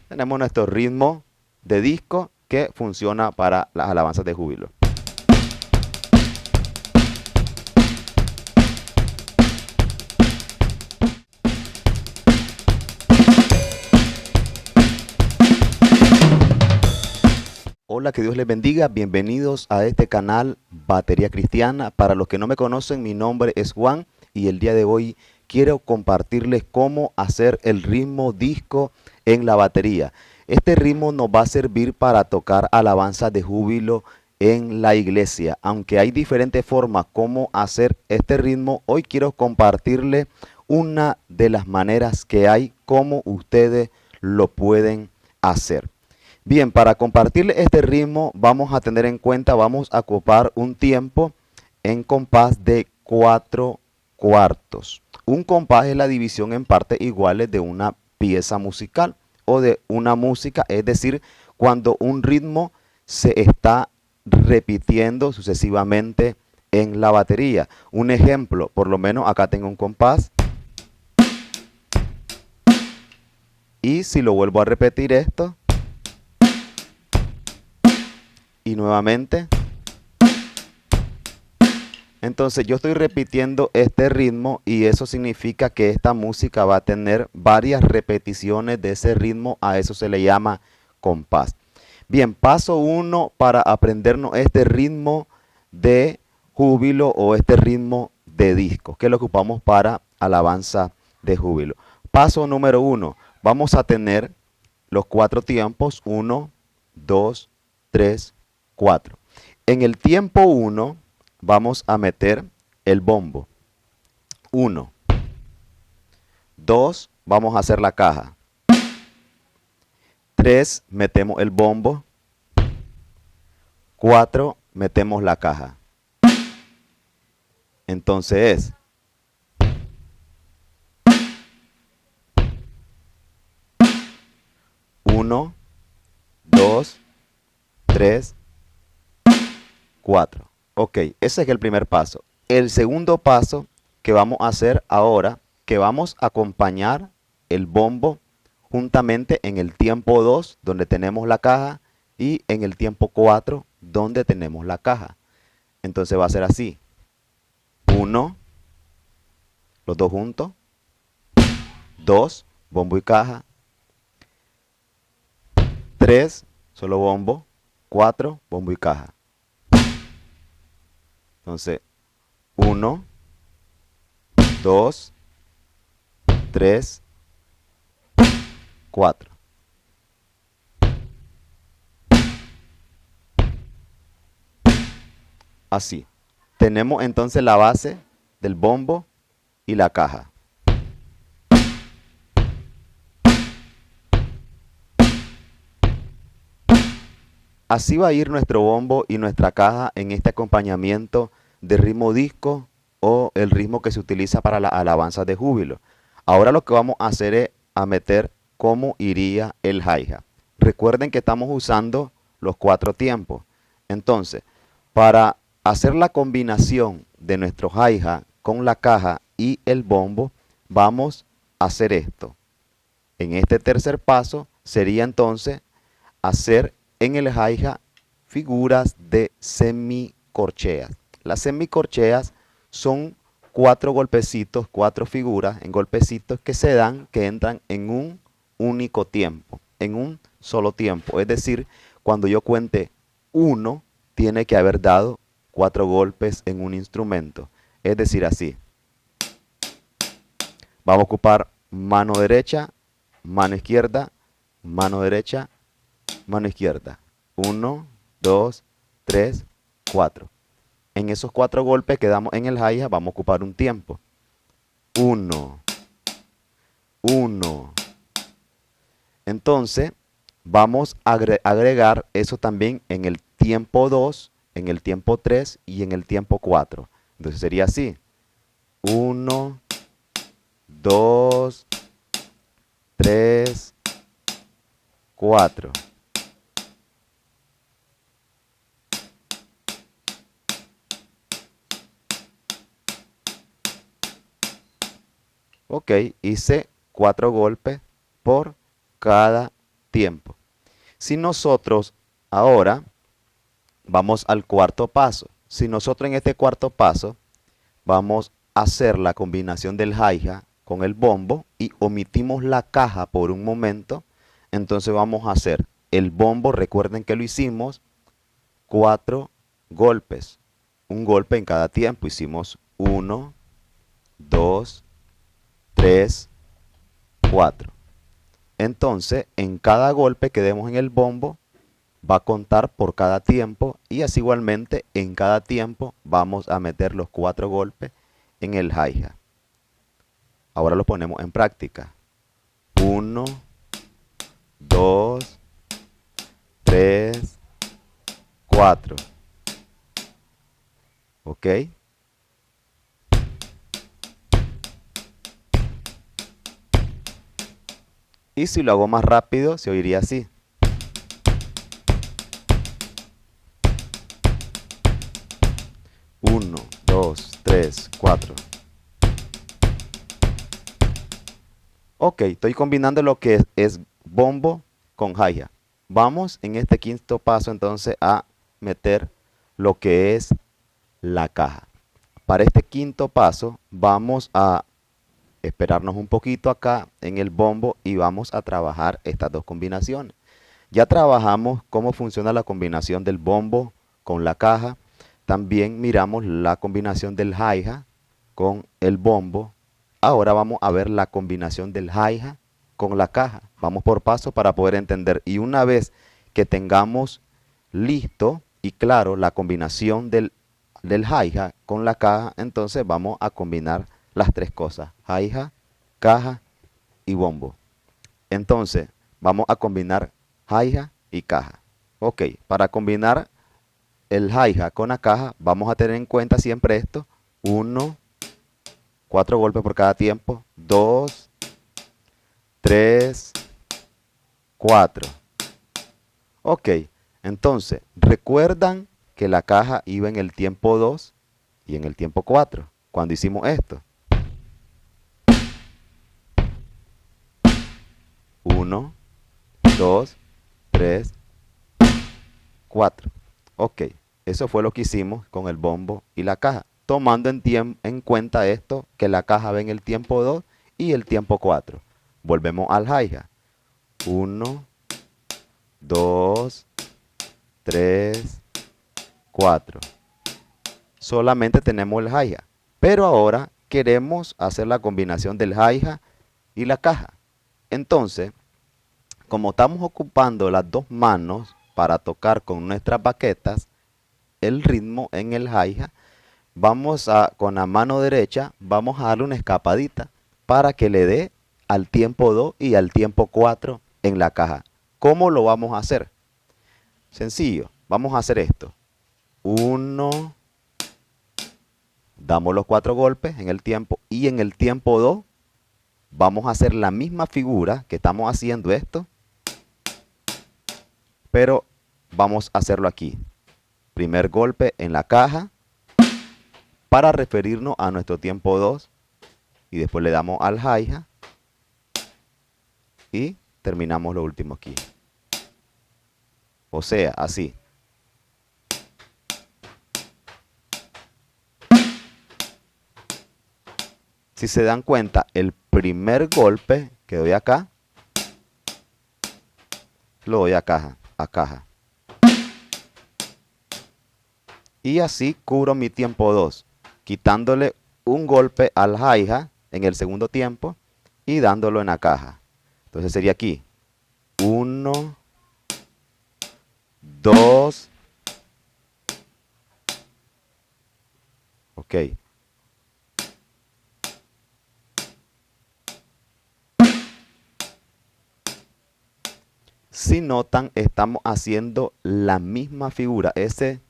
tenemos nuestro ritmo de disco que funciona para las alabanzas de júbilo. Hola, que Dios les bendiga. Bienvenidos a este canal Batería Cristiana. Para los que no me conocen, mi nombre es Juan y el día de hoy quiero compartirles cómo hacer el ritmo disco en la batería. Este ritmo nos va a servir para tocar alabanzas de júbilo en la iglesia. Aunque hay diferentes formas cómo hacer este ritmo, hoy quiero compartirles una de las maneras que hay cómo ustedes lo pueden hacer. Bien, para compartirle este ritmo vamos a tener en cuenta, vamos a ocupar un tiempo en compás de 4/4. Un compás es la división en partes iguales de una pieza musical o de una música, es decir, cuando un ritmo se está repitiendo sucesivamente en la batería. Un ejemplo, por lo menos acá tengo un compás y si lo vuelvo a repetir esto y nuevamente, entonces yo estoy repitiendo este ritmo y eso significa que esta música va a tener varias repeticiones de ese ritmo, a eso se le llama compás. Bien, paso 1 para aprendernos este ritmo de júbilo o este ritmo de disco, que lo ocupamos para alabanza de júbilo. Paso número 1, vamos a tener los 4 tiempos, 1, 2, 3, 4. En el tiempo 1 vamos a meter el bombo. 1, 2, vamos a hacer la caja. 3, metemos el bombo. 4, metemos la caja. Entonces es 1, 2, 3, 4. Ok, ese es el primer paso. El segundo paso que vamos a hacer ahora, que vamos a acompañar el bombo juntamente en el tiempo 2, donde tenemos la caja, y en el tiempo 4, donde tenemos la caja. Entonces va a ser así. 1, los dos juntos. 2, bombo y caja. 3, solo bombo. 4, bombo y caja. Entonces, 1, 2, 3, 4. Así. Tenemos entonces la base del bombo y la caja. Así va a ir nuestro bombo y nuestra caja en este acompañamiento de ritmo disco o el ritmo que se utiliza para las alabanzas de júbilo. Ahora lo que vamos a hacer es a meter cómo iría el hi-hat. Recuerden que estamos usando los 4 tiempos. Entonces, para hacer la combinación de nuestro hi-hat con la caja y el bombo, vamos a hacer esto. En este tercer paso sería entonces hacer en el hi-hat figuras de semicorcheas. Las semicorcheas son 4 golpecitos, 4 figuras en golpecitos que se dan, que entran en un único tiempo, en un solo tiempo. Es decir, cuando yo cuente 1, tiene que haber dado 4 golpes en un instrumento. Es decir, así. Vamos a ocupar mano derecha, mano izquierda, mano derecha, mano izquierda. 1, 2, 3, 4. En esos 4 golpes que damos en el hi-hat vamos a ocupar un tiempo. 1, 1. Entonces vamos a agregar eso también en el tiempo 2, en el tiempo 3 y en el tiempo 4. Entonces sería así. 1, 2, 3, 4. Ok, hice 4 golpes por cada tiempo. Si nosotros ahora vamos al cuarto paso, si nosotros en este cuarto paso vamos a hacer la combinación del hi-hat con el bombo y omitimos la caja por un momento, entonces vamos a hacer el bombo, recuerden que lo hicimos 4 golpes, un golpe en cada tiempo, hicimos 1, 2, 3, 4. Entonces, en cada golpe que demos en el bombo, va a contar por cada tiempo y así igualmente en cada tiempo vamos a meter los 4 golpes en el hi-hat. Ahora lo ponemos en práctica. 1, 2, 3, 4. ¿Ok? Y si lo hago más rápido, se oiría así. Uno, dos, tres, cuatro. Ok, estoy combinando lo que es bombo con hi-hat. Vamos en este quinto paso entonces a meter lo que es la caja. Para este quinto paso vamos a esperarnos un poquito acá en el bombo y vamos a trabajar estas dos combinaciones. Ya trabajamos cómo funciona la combinación del bombo con la caja. También miramos la combinación del hi-hat con el bombo. Ahora vamos a ver la combinación del hi-hat con la caja. Vamos por paso para poder entender. Y una vez que tengamos listo y claro la combinación del hi-hat con la caja, entonces vamos a combinar las tres cosas: hi-hat, caja y bombo. Entonces vamos a combinar hi-hat y caja. Ok, para combinar el hi-hat con la caja vamos a tener en cuenta siempre esto: 1, 4 golpes por cada tiempo, 2, 3, 4. Ok, entonces recuerdan que la caja iba en el tiempo 2 y en el tiempo 4 cuando hicimos esto. 1, 2, 3, 4. Ok, eso fue lo que hicimos con el bombo y la caja, tomando en cuenta esto, que la caja ve en el tiempo 2 y el tiempo 4. Volvemos al hi-hat. 1, 2, 3, 4. Solamente tenemos el hi-hat. Pero ahora queremos hacer la combinación del hi-hat y la caja. Entonces, como estamos ocupando las dos manos para tocar con nuestras baquetas el ritmo en el hi-hat, con la mano derecha, vamos a darle una escapadita para que le dé al tiempo 2 y al tiempo 4 en la caja. ¿Cómo lo vamos a hacer? Sencillo, vamos a hacer esto. 1, damos los 4 golpes en el tiempo y en el tiempo 2 vamos a hacer la misma figura que estamos haciendo esto, pero vamos a hacerlo aquí. Primer golpe en la caja para referirnos a nuestro tiempo 2 y después le damos al hi-hat y terminamos lo último aquí. O sea, así. Si se dan cuenta, el primer golpe que doy acá, lo doy a caja, a caja. Y así cubro mi tiempo 2, quitándole un golpe al hi-hat en el segundo tiempo y dándolo en la caja. Entonces sería aquí. 1, 2. Ok. Si notan, estamos haciendo la misma figura. Ese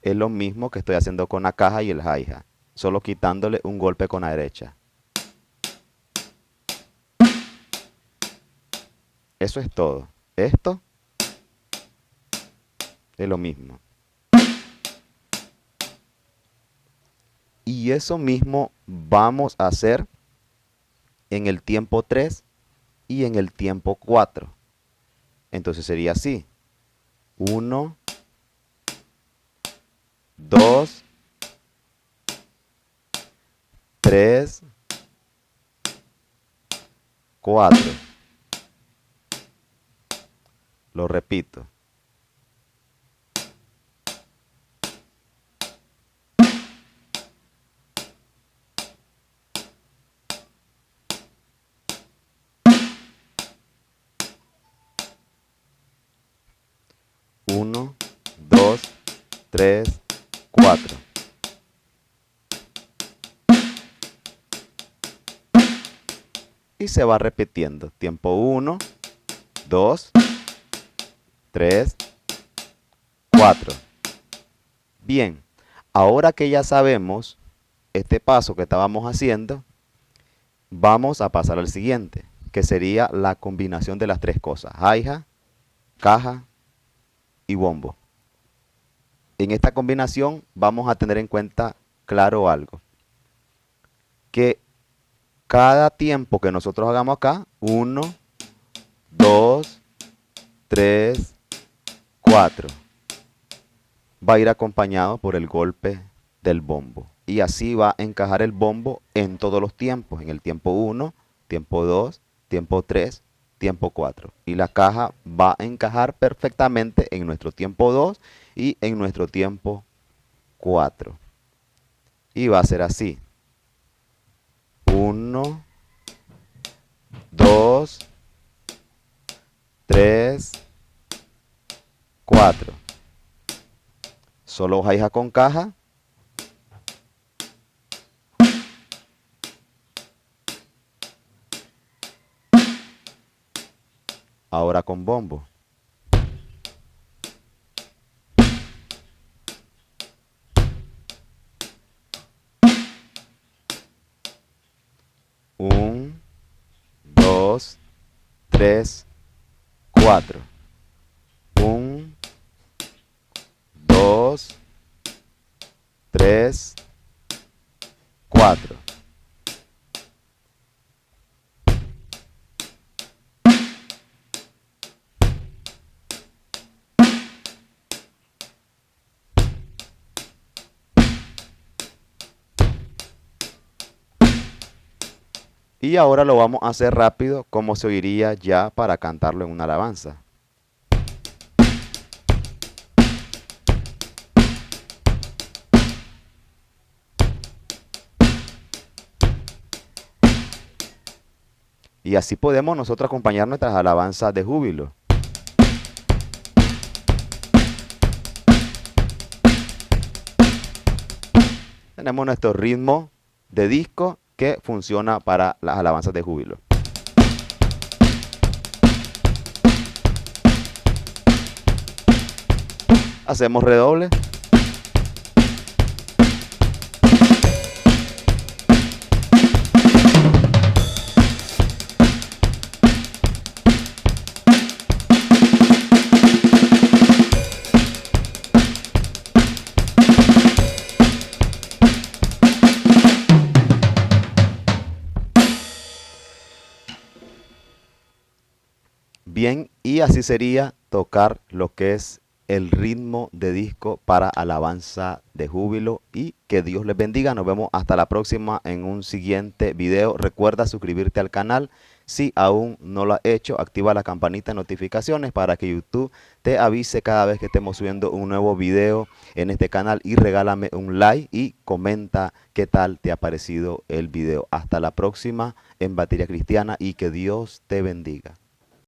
es lo mismo que estoy haciendo con la caja y el hi-hat, solo quitándole un golpe con la derecha. Eso es todo. Esto es lo mismo. Y eso mismo vamos a hacer en el tiempo 3 y en el tiempo 4. Entonces sería así. 1, 2, 3, 4. Lo repito. 1, 2, 3, 4. Y se va repitiendo. Tiempo 1, 2, 3, 4. Bien, ahora que ya sabemos este paso que estábamos haciendo, vamos a pasar al siguiente, que sería la combinación de las tres cosas: hi-hat, caja y bombo. En esta combinación vamos a tener en cuenta claro algo, que cada tiempo que nosotros hagamos acá, 1, 2, 3, 4, va a ir acompañado por el golpe del bombo. Y así va a encajar el bombo en todos los tiempos, en el tiempo 1, tiempo 2, tiempo 3, tiempo 4. Y la caja va a encajar perfectamente en nuestro tiempo 2 y en nuestro tiempo 4. Y va a ser así. 1, 2, 3, 4. Solo hi-hat con caja. Ahora con bombo. Un, 2, 3, 4. 1, 2, 3, 4. Y ahora lo vamos a hacer rápido, como se oiría ya para cantarlo en una alabanza. Y así podemos nosotros acompañar nuestras alabanzas de júbilo. Tenemos nuestro ritmo de disco que funciona para las alabanzas de júbilo. Hacemos redoble. Bien, y así sería tocar lo que es el ritmo de disco para alabanza de júbilo, y que Dios les bendiga. Nos vemos hasta la próxima en un siguiente video. Recuerda suscribirte al canal. Si aún no lo has hecho, activa la campanita de notificaciones para que YouTube te avise cada vez que estemos subiendo un nuevo video en este canal, y regálame un like y comenta qué tal te ha parecido el video. Hasta la próxima en Batería Cristiana y que Dios te bendiga.